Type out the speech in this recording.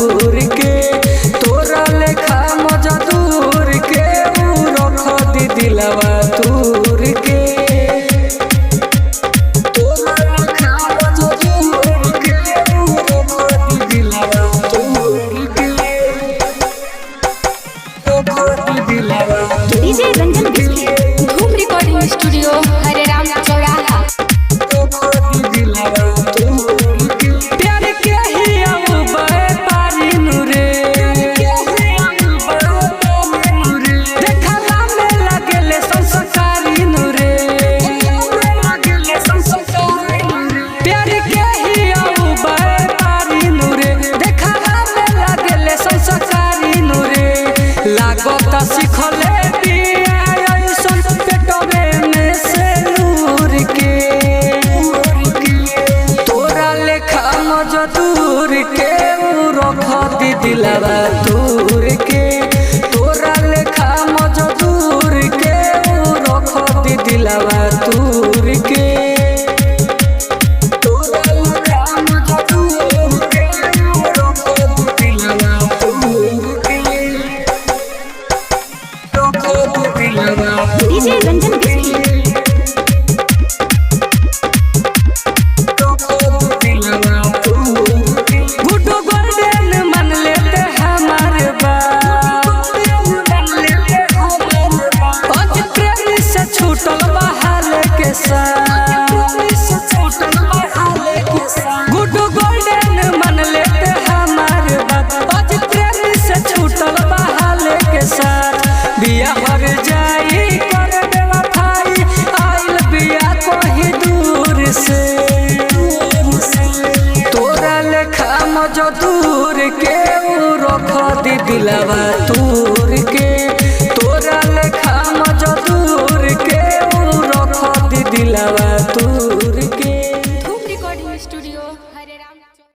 दूर के तोरा लेखा मजदूर के रख दी दिलवा दूर के तोरा लेखा मजदूर के रख दी दिलवा दूर के रख दी दिलवा डीजे रंजन धूम रिकॉर्डिंग स्टूडियो हरे राम चौराहा। प्यार के ही अब व्यापारी नुरे देखला में लगेले संस्कारी नुरे प्यार के ही अब व्यापारी नुरे देखला में लगेले संस्कारी नुरे लागत सिखले मजदूर के रख दी दिलवा दूर के तोरा लेखा मजदूर के रख दी दिलवा दूर के तोरा लेखा मजदूर के रख दी दिलवा दूर के रख दी दिलवा डीजे रंजन गुड्डू गोल्डन मन लेते हमारे बात आज प्रेम से छूटल बहाले के साथ बिया हर जाई कर देवा भाई आइल बिया कहीं दूर से तोरा लेखा मजदूर के रख दी दिलवा